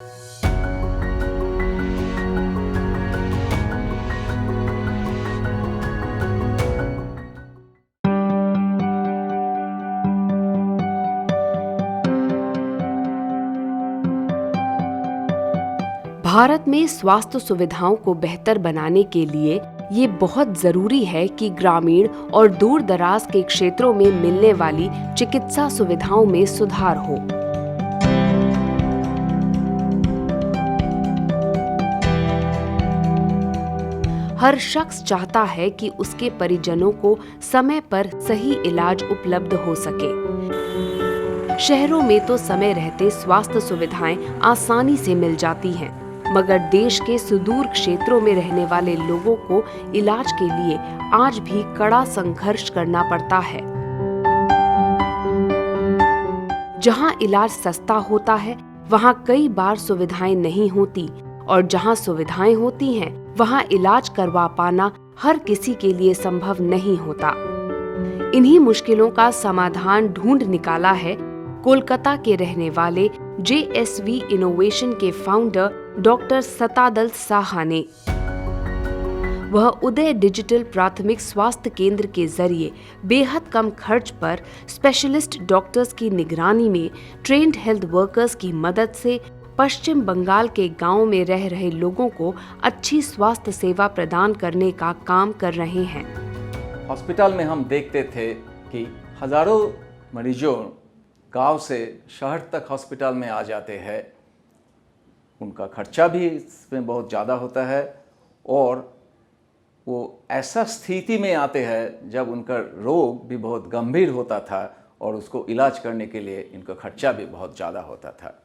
भारत में स्वास्थ्य सुविधाओं को बेहतर बनाने के लिए ये बहुत जरूरी है कि ग्रामीण और दूर दराज के क्षेत्रों में मिलने वाली चिकित्सा सुविधाओं में सुधार हो। हर शख्स चाहता है कि उसके परिजनों को समय पर सही इलाज उपलब्ध हो सके। शहरों में तो समय रहते स्वास्थ्य सुविधाएं आसानी से मिल जाती हैं, मगर देश के सुदूर क्षेत्रों में रहने वाले लोगों को इलाज के लिए आज भी कड़ा संघर्ष करना पड़ता है। जहां इलाज सस्ता होता है, वहां कई बार सुविधाएं नहीं होती, और जहां सुविधाएं होती हैं, वहां इलाज करवा पाना हर किसी के लिए संभव नहीं होता। इन्हीं मुश्किलों का समाधान ढूंढ निकाला है कोलकाता के रहने वाले JSV इनोवेशन के फाउंडर डॉक्टर सतादल साहा ने। वह उदय डिजिटल प्राथमिक स्वास्थ्य केंद्र के जरिए बेहद कम खर्च पर स्पेशलिस्ट डॉक्टर्स की निगरानी में ट्रेन्ड हेल्थ वर्कर्स की मदद से पश्चिम बंगाल के गांव में रह रहे लोगों को अच्छी स्वास्थ्य सेवा प्रदान करने का काम कर रहे हैं। हॉस्पिटल में हम देखते थे कि हजारों मरीजों गांव से शहर तक हॉस्पिटल में आ जाते हैं। उनका खर्चा भी इसमें बहुत ज़्यादा होता है और वो ऐसा स्थिति में आते हैं जब उनका रोग भी बहुत गंभीर होता था और उसको इलाज करने के लिए इनका खर्चा भी बहुत ज़्यादा होता था।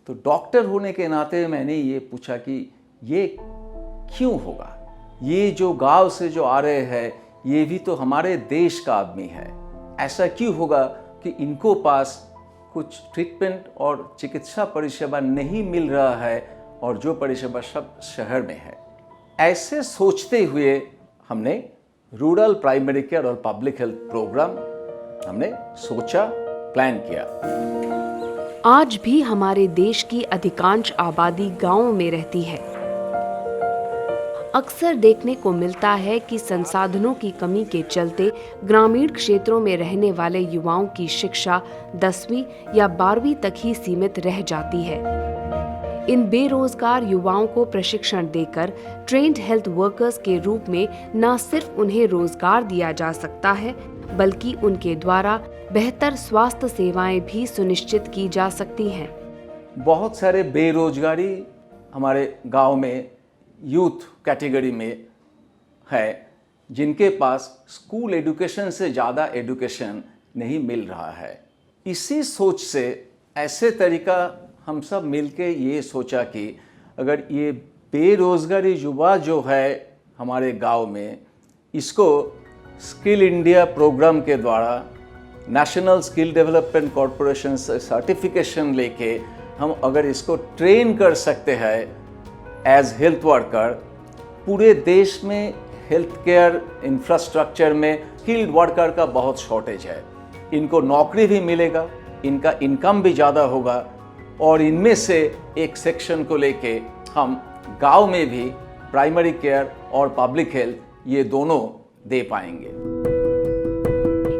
तो डॉक्टर होने के नाते मैंने ये पूछा कि ये क्यों होगा? ये जो गांव से जो आ रहे हैं, ये भी तो हमारे देश का आदमी है। ऐसा क्यों होगा कि इनको पास कुछ ट्रीटमेंट और चिकित्सा परिसेवा नहीं मिल रहा है और जो परिसेवा सब शहर में है? ऐसे सोचते हुए हमने रूरल प्राइमरी केयर और पब्लिक हेल्थ प्रोग्राम हमने सोचा, प्लान किया। आज भी हमारे देश की अधिकांश आबादी गांवों में रहती है। अक्सर देखने को मिलता है कि संसाधनों की कमी के चलते ग्रामीण क्षेत्रों में रहने वाले युवाओं की शिक्षा 10वीं या 12वीं तक ही सीमित रह जाती है। इन बेरोजगार युवाओं को प्रशिक्षण देकर ट्रेन्ड हेल्थ वर्कर्स के रूप में न सिर्फ उन्हें रोजगार दिया जा सकता है, बल्कि उनके द्वारा बेहतर स्वास्थ्य सेवाएं भी सुनिश्चित की जा सकती हैं। बहुत सारे बेरोजगारी हमारे गांव में यूथ कैटेगरी में है, जिनके पास स्कूल एजुकेशन से ज़्यादा एजुकेशन नहीं मिल रहा है। इसी सोच से ऐसे तरीका हम सब मिलके ये सोचा कि अगर ये बेरोजगारी युवा जो है हमारे गांव में, इसको स्किल इंडिया प्रोग्राम के द्वारा नेशनल स्किल डेवलपमेंट कॉरपोरेशन से सर्टिफिकेशन लेके हम अगर इसको ट्रेन कर सकते हैं एज हेल्थ वर्कर, पूरे देश में हेल्थ केयर इंफ्रास्ट्रक्चर में स्किल्ड वर्कर का बहुत शॉर्टेज है। इनको नौकरी भी मिलेगा, इनका इनकम भी ज़्यादा होगा और इनमें से एक सेक्शन को लेके हम गांव में भी प्राइमरी केयर और पब्लिक हेल्थ ये दोनों दे पाएंगे।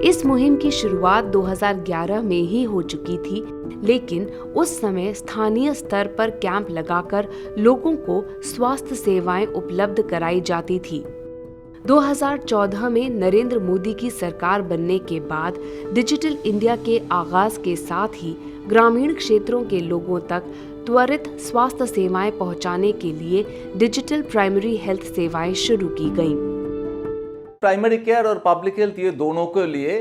इस मुहिम की शुरुआत 2011 में ही हो चुकी थी, लेकिन उस समय स्थानीय स्तर पर कैंप लगाकर लोगों को स्वास्थ्य सेवाएं उपलब्ध कराई जाती थी। 2014 में नरेंद्र मोदी की सरकार बनने के बाद डिजिटल इंडिया के आगाज के साथ ही ग्रामीण क्षेत्रों के लोगों तक त्वरित स्वास्थ्य सेवाएं पहुंचाने के लिए डिजिटल प्राइमरी हेल्थ सेवाएं शुरू की गईं। प्राइमरी केयर और पब्लिक हेल्थ ये दोनों के लिए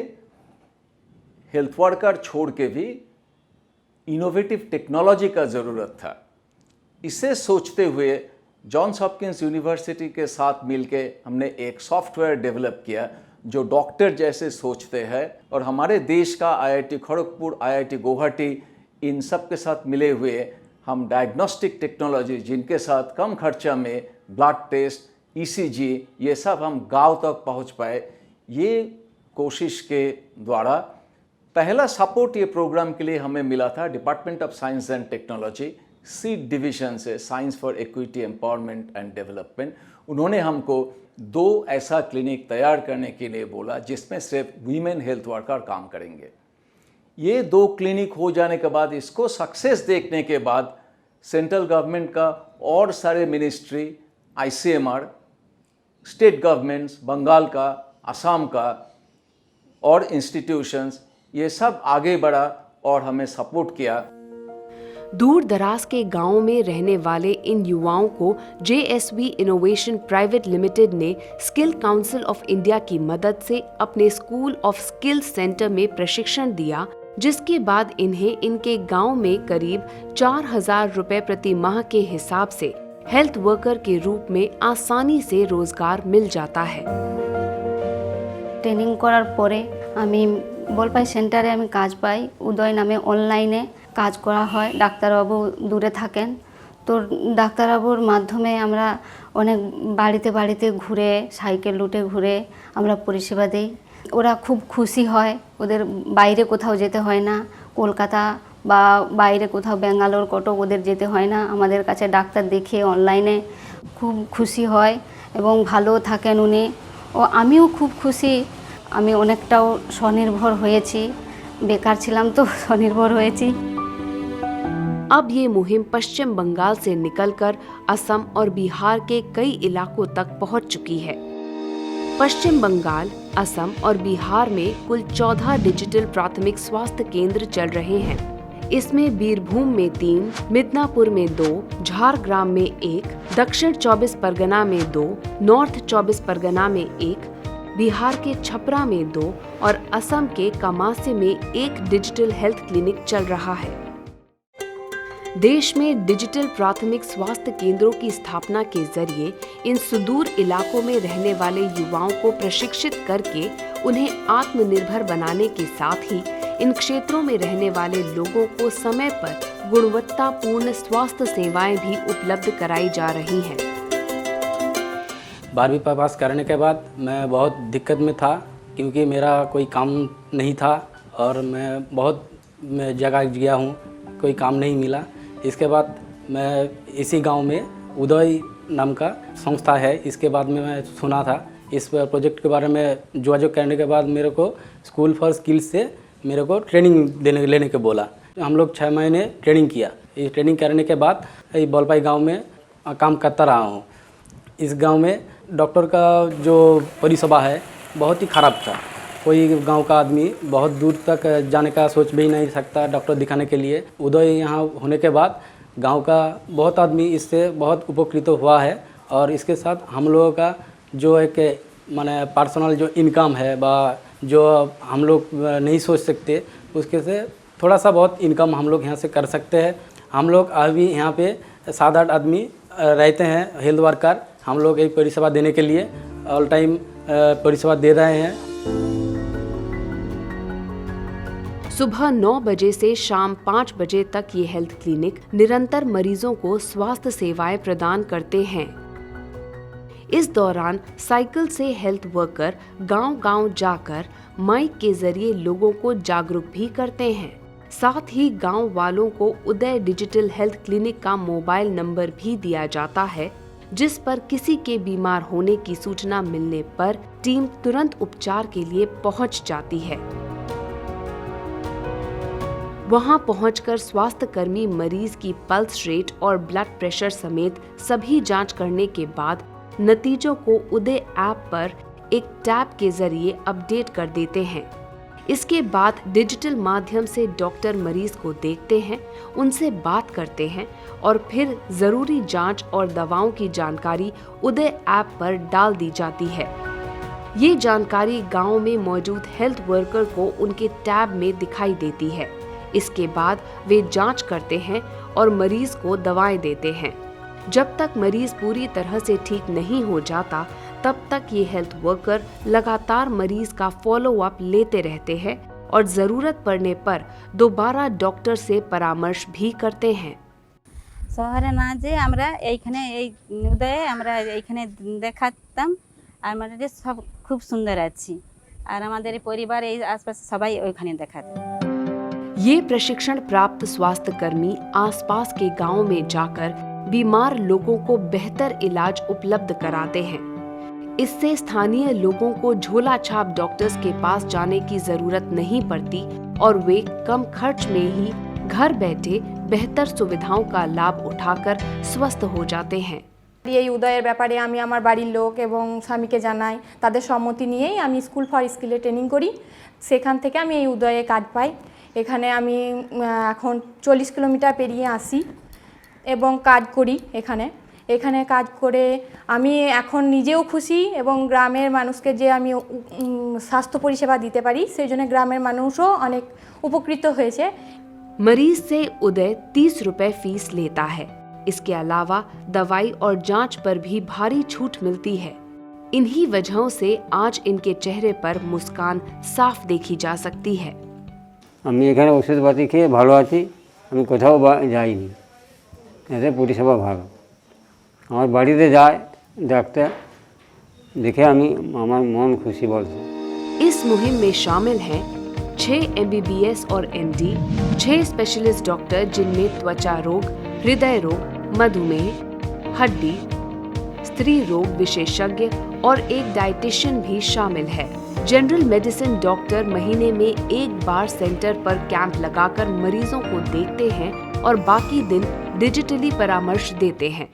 हेल्थ वर्कर छोड़ के भी इनोवेटिव टेक्नोलॉजी का ज़रूरत था। इसे सोचते हुए जॉन्स हॉपकिंस यूनिवर्सिटी के साथ मिलके हमने एक सॉफ्टवेयर डेवलप किया जो डॉक्टर जैसे सोचते हैं, और हमारे देश का IIT खड़गपुर, IIT गुवाहाटी, इन सब के साथ मिले हुए हम डायग्नोस्टिक टेक्नोलॉजी जिनके साथ कम खर्चा में ब्लड टेस्ट, ECG ये सब हम गांव तक पहुंच पाए। ये कोशिश के द्वारा पहला सपोर्ट ये प्रोग्राम के लिए हमें मिला था department of science and technology SEED division से, science for equity empowerment and development. उन्होंने हमको 2 ऐसा क्लिनिक तैयार करने के लिए बोला जिसमें सिर्फ वीमेन हेल्थ वर्कर काम करेंगे। ये 2 क्लिनिक हो जाने के बाद, इसको सक्सेस देखने के बाद सेंट्रल गवर्नमेंट का और सारे ministry, ICMR, state governments, Bengal का, असम का और इंस्टीट्यूशंस, ये सब आगे बढ़ा और हमें सपोर्ट किया। दूर दराज के गांवों में रहने वाले इन युवाओं को JSV इनोवेशन प्राइवेट लिमिटेड ने स्किल काउंसिल ऑफ इंडिया की मदद से अपने स्कूल ऑफ स्किल सेंटर में प्रशिक्षण दिया, जिसके बाद इन्हें इनके गांव में करीब 4,000 रुपए प्रति माह के हिसाब से हेल्थ वर्कर के रूप में आसानी से रोजगार मिल जाता है। ট্রেনিং করার পরে আমি বলপাই সেন্টারে আমি কাজ পাই। উদয় নামে অনলাইনে কাজ করা হয়, ডাক্তারবাবু দূরে থাকেন, তো ডাক্তারবাবুর মাধ্যমে আমরা অনেক বাড়িতে বাড়িতে ঘুরে, সাইকেল লুটে ঘুরে আমরা পরিষেবা দিই। ওরা খুব খুশি হয়, ওদের বাইরে কোথাও যেতে হয় না, কলকাতা বা বাইরে কোথাও ব্যাঙ্গালোর, কটক ওদের যেতে হয় না, আমাদের কাছে ডাক্তার দেখিয়ে অনলাইনে খুব খুশি হয় এবং ভালো থাকেন উনি। ও আমিও খুব খুশি, আমি অনেকটাও স্বনির্ভর হয়েছি, বেকার ছিলাম তো স্বনির্ভর হয়েছি। अब ये मुहिम पश्चिम बंगाल से निकलकर असम और बिहार के कई इलाकों तक पहुंच चुकी है। पश्चिम बंगाल, असम और बिहार में कुल 14 डिजिटल प्राथमिक स्वास्थ्य केंद्र चल रहे हैं। इसमें बीरभूम में 3, मिदनापुर में 2, झारग्राम में 1, दक्षिण 24 परगना में 2, नॉर्थ 24 परगना में 1, बिहार के छपरा में 2 और असम के कामासे में 1 डिजिटल हेल्थ क्लिनिक चल रहा है। देश में डिजिटल प्राथमिक स्वास्थ्य केंद्रों की स्थापना के जरिए इन सुदूर इलाकों में रहने वाले युवाओं को प्रशिक्षित करके उन्हें आत्मनिर्भर बनाने के साथ ही इन क्षेत्रों में रहने वाले लोगों को समय पर गुणवत्तापूर्ण स्वास्थ्य सेवाएं भी उपलब्ध कराई जा रही हैं। 12वीं पास करने के बाद मैं बहुत दिक्कत में था, क्योंकि मेरा कोई काम नहीं था और मैं बहुत जगह गया हूँ, कोई काम नहीं मिला। इसके बाद मैं इसी गांव में उदय नाम का संस्था है, इसके बाद में मैं सुना था इस प्रोजेक्ट के बारे में। जोगाजोग करने के बाद मेरे को स्कूल फॉर स्किल्स से मेरे को ट्रेनिंग लेने के बोला। हम लोग 6 महीने ट्रेनिंग किया। इस ट्रेनिंग करने के बाद बोलपाई गांव में काम करता रहा हूँ। इस गांव में डॉक्टर का जो परिसेवा है बहुत ही ख़राब था। कोई गांव का आदमी बहुत दूर तक जाने का सोच भी नहीं सकता डॉक्टर दिखाने के लिए। उदय यहाँ होने के बाद गांव का बहुत आदमी इससे बहुत उपकृत हुआ है और इसके साथ हम लोगों का जो एक माने पर्सनल जो इनकम है बा जो हम लोग नहीं सोच सकते, उसके से थोड़ा सा बहुत इनकम हम लोग यहाँ से कर सकते हैं। हम लोग अभी यहाँ पे 7-8 आदमी रहते हैं हेल्थ वर्कर। हम लोग एक परिसेवा देने के लिए ऑल टाइम परिसेवा दे रहे हैं। सुबह 9 बजे से शाम 5 बजे तक ये हेल्थ क्लिनिक निरंतर मरीजों को स्वास्थ्य सेवाएं प्रदान करते हैं। इस दौरान साइकिल से हेल्थ वर्कर गांव-गांव जाकर माइक के जरिए लोगों को जागरूक भी करते हैं। साथ ही गांव वालों को उदय डिजिटल हेल्थ क्लिनिक का मोबाइल नंबर भी दिया जाता है, जिस पर किसी के बीमार होने की सूचना मिलने पर टीम तुरंत उपचार के लिए पहुंच जाती है। वहां पहुंचकर स्वास्थ्य कर्मी मरीज की पल्स रेट और ब्लड प्रेशर समेत सभी जांच करने के बाद नतीजों को उदय ऐप पर एक टैब के जरिए अपडेट कर देते हैं। इसके बाद डिजिटल माध्यम से डॉक्टर मरीज को देखते हैं, उनसे बात करते हैं और फिर जरूरी जांच और दवाओं की जानकारी उदय ऐप पर डाल दी जाती है। ये जानकारी गांव में मौजूद हेल्थ वर्कर को उनके टैब में दिखाई देती है। इसके बाद वे जांच करते हैं और मरीज को दवाएं देते हैं। जब तक मरीज पूरी तरह से ठीक नहीं हो जाता, तब तक ये हेल्थ वर्कर लगातार मरीज का फॉलो अप लेते रहते हैं और जरूरत पड़ने पर दोबारा डॉक्टर से परामर्श भी करते हैं। শহরে না যে আমরা এইখানে এই উদয়ে আমরা এইখানে দেখাতাম আর মানে সব খুব সুন্দর আছি। আর আমাদের পরিবার এই আশপাশে সবাই ওইখানে দেখাতে। ये प्रशिक्षण प्राप्त स्वास्थ्य कर्मी आसपास के गांव में जाकर बीमार लोगों को बेहतर इलाज उपलब्ध कराते हैं। इससे स्थानीय लोगों को झोला छाप डॉक्टर्स के पास जाने की जरूरत नहीं पड़ती और वे कम खर्च में ही घर बैठे बेहतर सुविधाओं का लाभ उठाकर स्वस्थ हो जाते हैं। এই উদয়ের ব্যাপারে আমি আমার বাড়ির লোক এবং স্বামীকে জানাই, তাদের সম্মতি নিয়েই আমি স্কুল ফর স্কিলে ট্রেনিং করি। সেখান থেকে আমি এই উদয়ে কাজ পাই। এখানে আমি এখন 40 কিলোমিটার পেরিয়ে আসি এবং কাজ করি এখানে কাজ করে আমি এখন নিজেও খুশি এবং গ্রামের মানুষকে যে আমি স্বাস্থ্য পরিষেবা দিতে পারি সেই জন্য গ্রামের মানুষও অনেক উপকৃত হয়েছে। मरीज से उदय 30 रुपए फीस लेता है। इसके अलावा दवाई और जांच पर भी भारी छूट मिलती है। इन्हीं वजहों से आज इनके चेहरे पर मुस्कान साफ देखी जा सकती है। আমি এখানে ওষুধপাতি খেয়ে ভালো আছি, আমি কোথাও যাইনি, এতে পরিষেবা ভালো। আমার বাড়িতে যায় ডাক্তার, দেখে আমার মন খুশি বলছে। इस मुहिम में शामिल हैं 6 MBBS और MD, 6 स्पेशलिस्ट डॉक्टर जिनमें त्वचा रोग, हृदय रोग, मधुमेह, हड्डी, स्त्री रोग विशेषज्ञ और एक डाइटिशियन भी शामिल है। जनरल मेडिसिन डॉक्टर महीने में एक बार सेंटर पर कैंप लगाकर मरीजों को देखते हैं और बाकी दिन डिजिटली परामर्श देते हैं।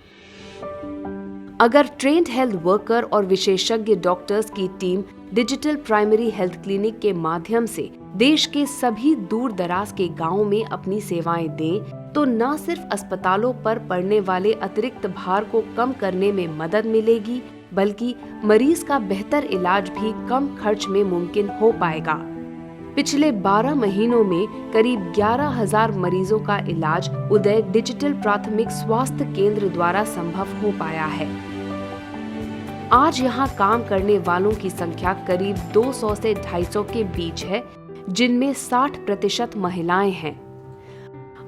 अगर ट्रेन्ड हेल्थ वर्कर और विशेषज्ञ डॉक्टर्स की team digital primary health clinic के माध्यम से देश के सभी दूर दराज के गांवों में अपनी सेवाएं दें तो न सिर्फ अस्पतालों पर पड़ने वाले अतिरिक्त भार को कम करने में मदद मिलेगी, बल्कि मरीज का बेहतर इलाज भी कम खर्च में मुमकिन हो पाएगा। पिछले 12 महीनों में करीब 11,000 मरीजों का इलाज उदय डिजिटल प्राथमिक स्वास्थ्य केंद्र द्वारा संभव हो पाया है। आज यहाँ काम करने वालों की संख्या करीब 200 से 250 के बीच है, जिनमें 60% महिलाएं हैं।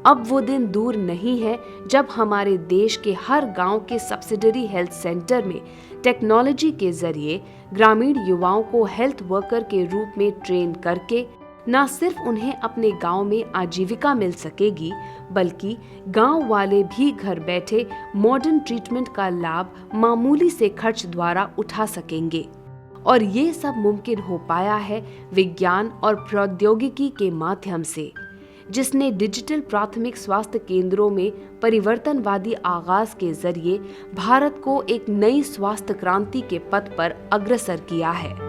अब वो दिन दूर नहीं है जब हमारे देश के हर गांव के सब्सिडरी हेल्थ सेंटर में टेक्नोलॉजी के जरिए ग्रामीण युवाओं को हेल्थ वर्कर के रूप में ट्रेन करके न सिर्फ उन्हें अपने गांव में आजीविका मिल सकेगी, बल्कि गांव वाले भी घर बैठे मॉडर्न ट्रीटमेंट का लाभ मामूली से खर्च द्वारा उठा सकेंगे। और ये सब मुमकिन हो पाया है विज्ञान और प्रौद्योगिकी के माध्यम से, जिसने डिजिटल प्राथमिक स्वास्थ्य केंद्रों में परिवर्तनवादी आगाज के जरिए भारत को एक नई स्वास्थ्य क्रांति के पथ पर अग्रसर किया है।